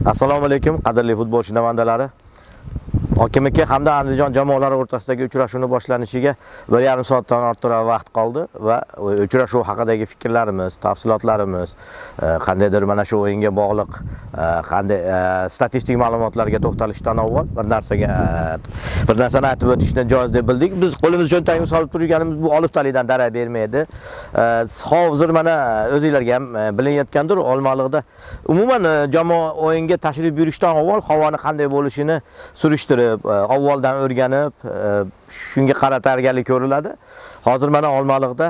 Assalomu alaykum, qadrli futbol shinavandalari. Hokimlikka hamda Andijon jamoalari o'rtasidagi uchrashuvni boshlanishiga 1,5 soatdan ortiqroq vaqt qoldi va uchrashuv haqidagi fikrlarimiz, tafsilotlarimiz, qandaydir mana shu o'yinga bog'liq qanday statistik ma'lumotlarga to'xtalishdan avval bir narsani aytib o'tishni joiz deb bildik. Biz qo'limiz cho'ntagimizga solib turganimiz bu oliftalikdan darak bermaydi. Hozir mana o'zingizlarga ham bilinayotgandir, Olmaliqda umuman jamoa o'yinga tashrif buyurishdan avval havoni qanday bo'lishini surishtirib, avvaldan o'rganib, shunga qarab tayyorgarlik ko'riladi. Hozir mana Olmaliqda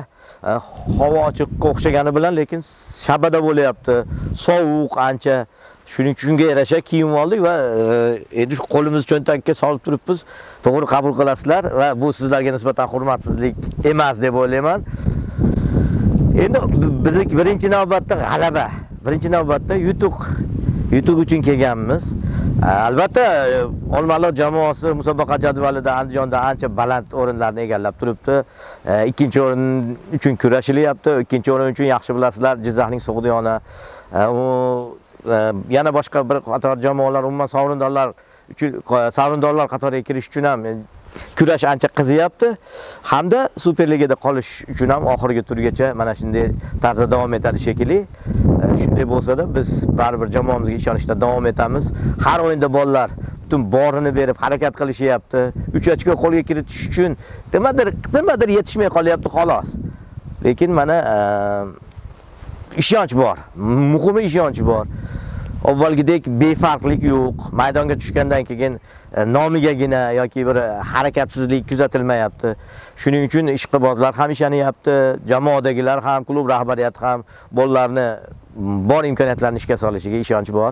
havo ochiqqa o'xshagani bilan, lekin shabada bo'layapti, sovuq ancha. Shuning uchun shunga yarasha kiyim oldik va endi qo'limizni cho'ntakka solib turibmiz. To'g'ri qabul qilasizlar va bu sizlarga nisbatan hurmatsizlik emas deb o'ylayman. Endi birinchi navbatda g'alaba, birinchi navbatda yutuq uchun kelganmiz. Albatta Olmaliq jamoasi musobaqa jadvalida Andijonda ancha baland o'rinlarni egallab turibdi. Ikkinchi o'rin uchun kurashilyapti. Ikkinchi o'rin uchun yaxshi bilasizlar, Jizzaxning Sug'diyona, yana boshqa bir qator jamoalar umuman sovrindorlar qatoriga kirish uchun ham kurash ancha qizyapti. Hamda Superligada qolish uchun ham oxirgi turgacha mana shunday tarzda davom etadi shekilli. Shunday bo'lsa-da, biz baribir jamoamizga ishonishda davom etamiz. Har o'yinda bolalar butun borini berib harakat qilishyapti. 3 ochko qo'lga kiritish uchun nimadir yetishmay qolyapti xolos. Lekin mana ishonch bor. Muhimi ishonch bor. Avvalgidek befarqlik yo'q. Maydonga tushgandan keyin nomigagina yoki bir harakatsizlik kuzatilmayapti. Shuning uchun ishqibozlar ham ishonyapti, jamoadagilar ham, klub rahbariyati ham bolalarni bor imkoniyatlarni ishga solishiga ishonch bor.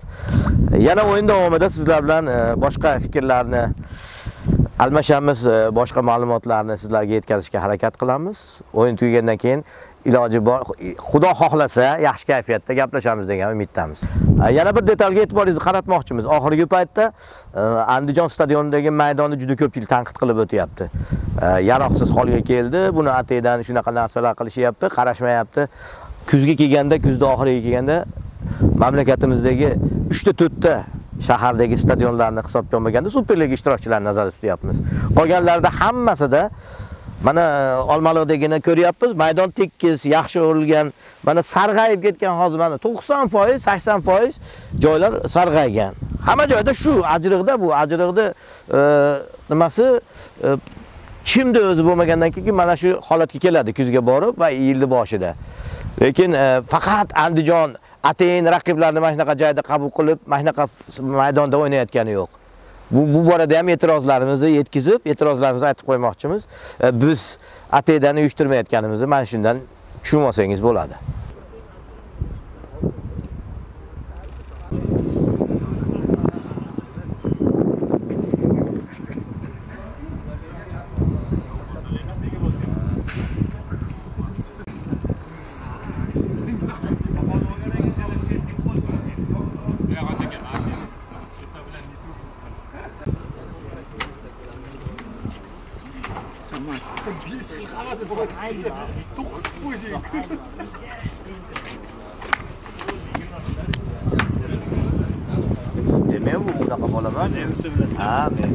Yana o'yin davomida sizlar bilan boshqa fikrlarni almashamiz, boshqa ma'lumotlarni sizlarga yetkazishga harakat qilamiz. O'yin tugagandan keyin iloji bor, Xudo xohlasa yaxshi kayfiyatda gaplashamiz degan umiddamiz. Yana bir detalga e'tiboringizni qaratmoqchimiz. Oxirgi paytda Andijon stadionidagi maydonni juda ko'pchilik tanqid qilib o'tyapti. Yaroqsiz holga keldi. Buni ataydan shunaqa narsalar qilishyapti, qarashmayapti. Kuzga kelganda, kuzda oxiriga kelganda mamlakatimizdagi 3 ta 4 ta shahardagi stadionlarni hisobga olmaganda Superliga ishtirokchilarini nazarda tutyapmiz. Qolganlarda hammasida mana Olmaliqdagini ko'ryapmiz. Maydon tekis, yaxshi o'rilgan. Mana sarg'ayib ketgan hozir mana 90%, 80% joylar sarg'aygan. Hamma joyda shu ajriqda bu ajriqda nimasi chimda o'zi bo'lmagandan keyin mana shu holatga keladi kuzga borib va yilni boshida. Lekin faqat Andijon atayin raqiblarni mana shunaqa joyda qabul qilib, mana shunaqa maydonda o'ynayotgani yo'q. Bu borada ham e'tirozlarimizni yetkazib, e'tirozlarimizni aytib qo'ymoqchimiz. Biz ataydan uyushtirmayotganimizni mana shundan tushunib olsangiz bo'ladi. Men bu bunaqa bo'laman. Ha, men.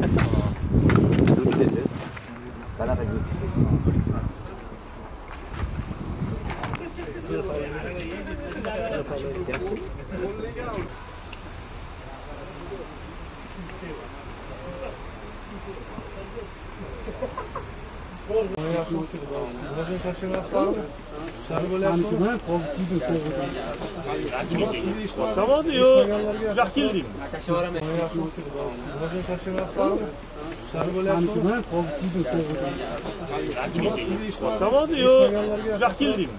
Dudesiz. Qanaqa Savod yo'q. Juda keldik. Savod yo'q. Juda keldik.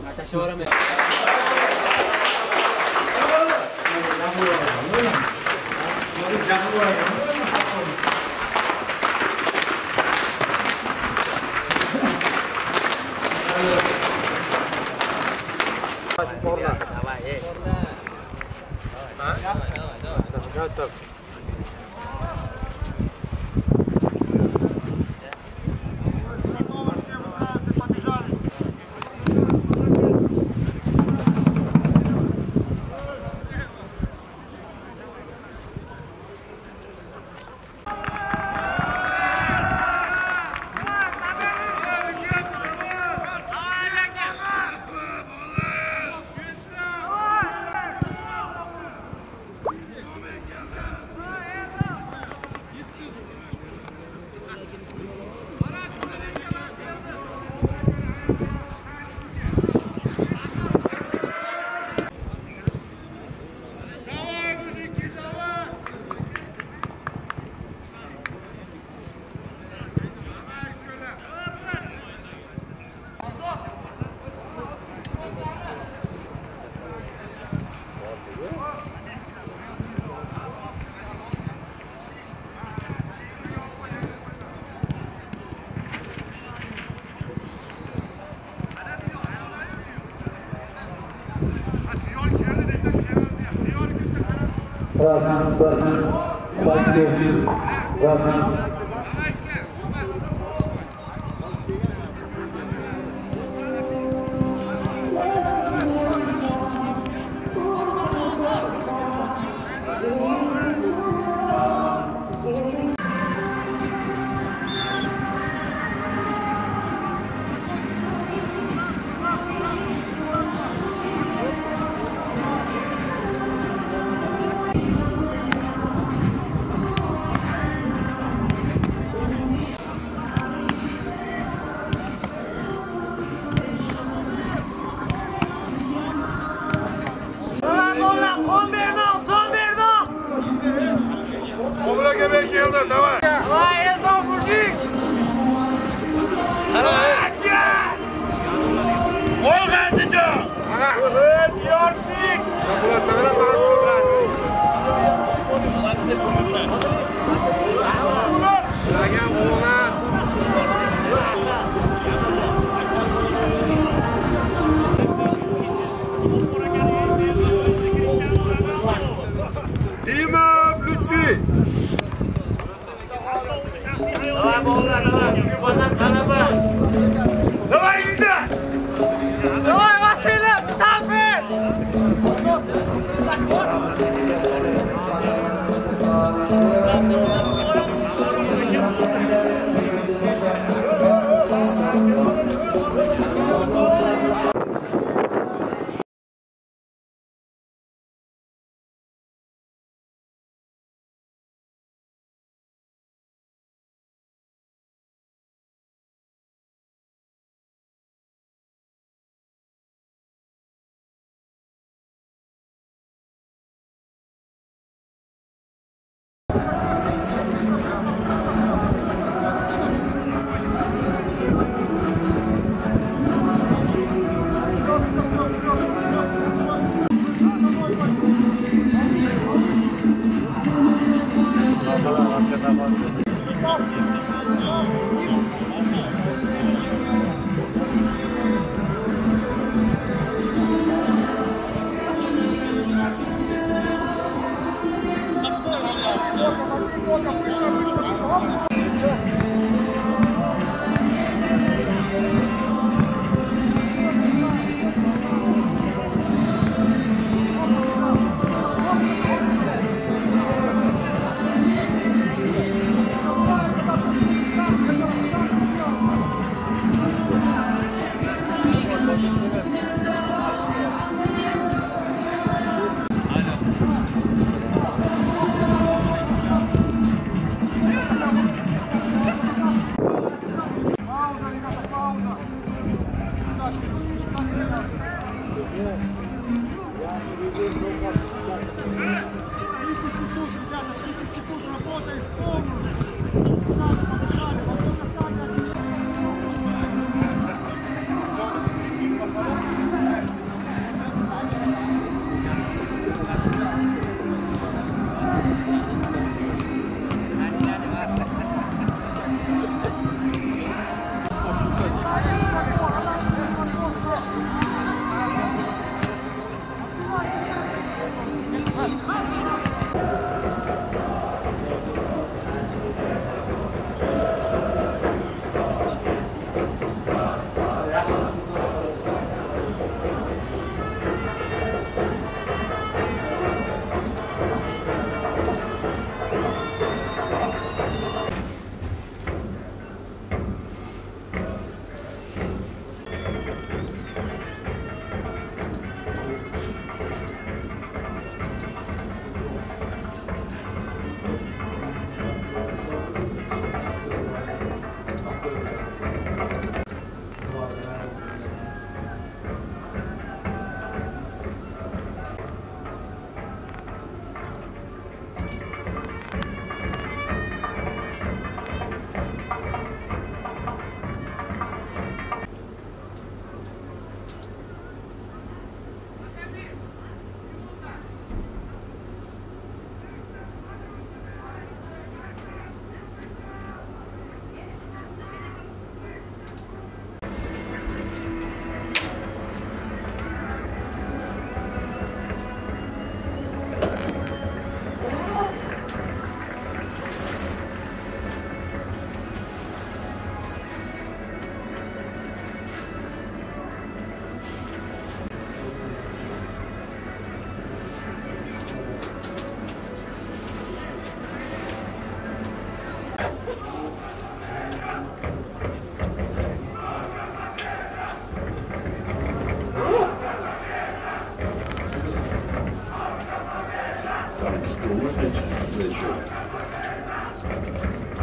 Стул можно сюда еще?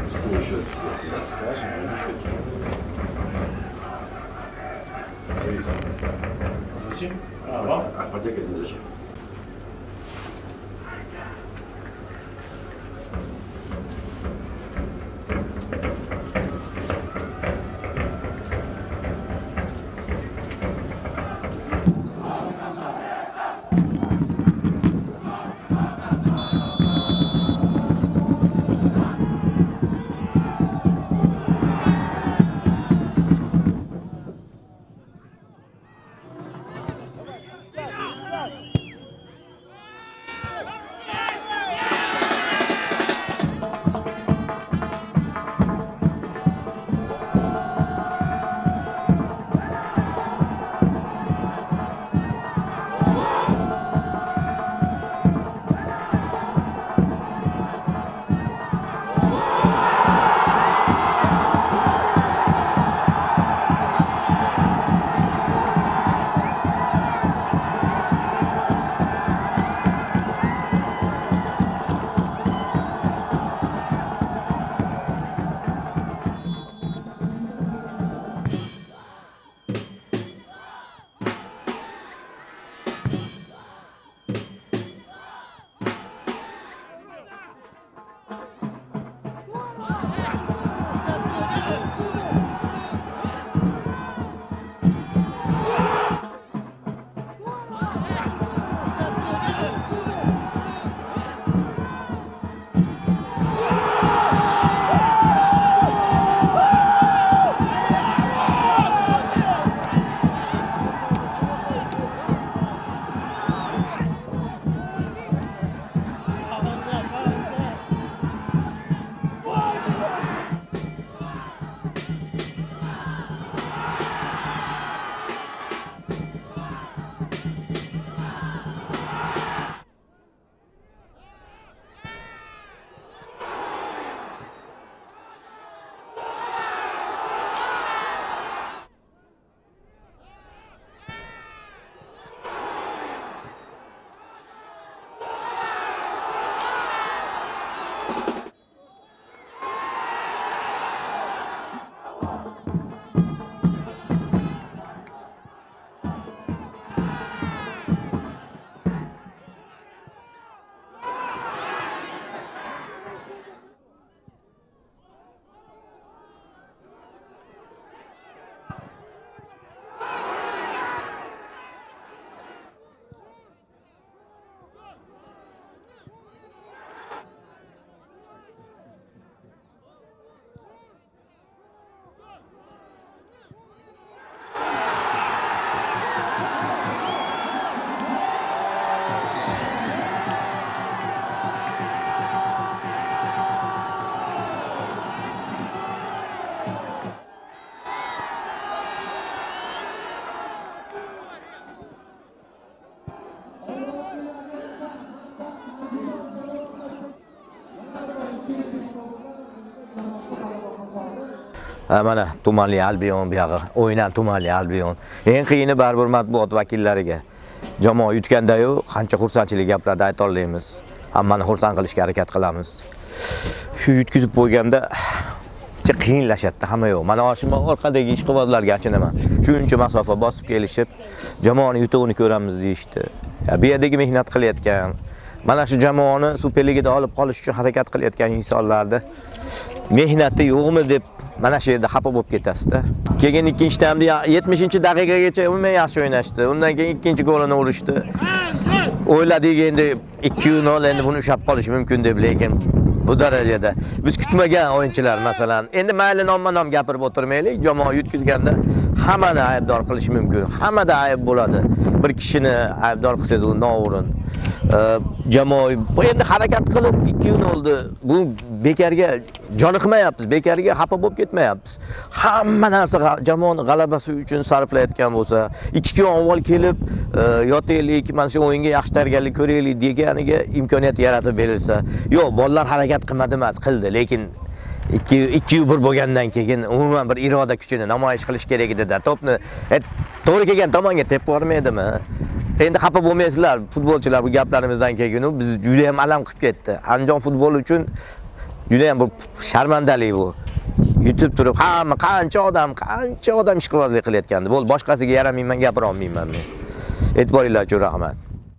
Стул еще скажем, Зачем? Вам? а потекать не зачем? Mana tumanli Albion buyog'i, o'ynan tumanli Albion. Eng qiyini baribir matbuot vakillariga. Jamoa yutganda-yu qancha xursandchilik gaplarni ayta olmaymiz. Hammani xursand qilishga harakat qilamiz. Shu yutkizib qo'yganda qiyinlashatdi hamma yo'q. Mana oshima orqadagi ishqibozlarga achinaman. Shuncha masofa bosib kelishib, jamoani yutug'ini ko'ramiz deyishdi. Bu yerdagi mehnat qilayotgan, mana shu jamoani Superligada olib qolish uchun harakat qilayotgan insonlarni mehnati yo'qmi deb mana shu yerda xafa bo'lib ketasiz-da. Keyin ikkinchi taymda 70-daqiqagacha umuman yaxshi o'ynashdi. Undan keyin ikkinchi golini urishdi. O'yladik endi 2-0 endi buni ushlab qolish mumkin deb, lekin bu darajada biz kutmagan o'yinchilar masalan. Endi mayli nomma-nom gapirib o'tirmaylik, jamoa yutkizganda hammani aybdor qilish mumkin. Hammada ayb bo'ladi. Bir kishini aybdor qilsangiz u noo'rin. Jamoa bu endi harakat qilib 2-0 oldi. Bu bekarga joniqmayapmiz, bekarga xafa bo'lib ketmayapmiz. Hamma narsa jamoani g'alabasi uchun sarflayotgan bo'lsa, 2 kun avval kelib yotaylik, mana shu o'yinga yaxshi tayyorgarlik ko'raylik deganiga imkoniyat yaratib berilsa, yo'q, bolalar harakat qilmadi emas, qildi, lekin 2-1 bo'lgandan keyin umuman bir iroda kuchini namoyish qilish kerak edi-da. To'pni to'g'ri kelgan tomonga tepib yubormaydimi? Endi xafa bo'lmaysizlar, futbolchilar bu gaplarimizdan keyin biz juda ham alam qilib ketdi. Andijon futboli uchun juda ham bu sharmandalik bu. Yutib turib, hamma qancha odam ishqibozlik qilayotgandi. Bo'ldi, boshqasiga yaramayman, gapira olmayman men. E'tiboringlar uchun rahmat.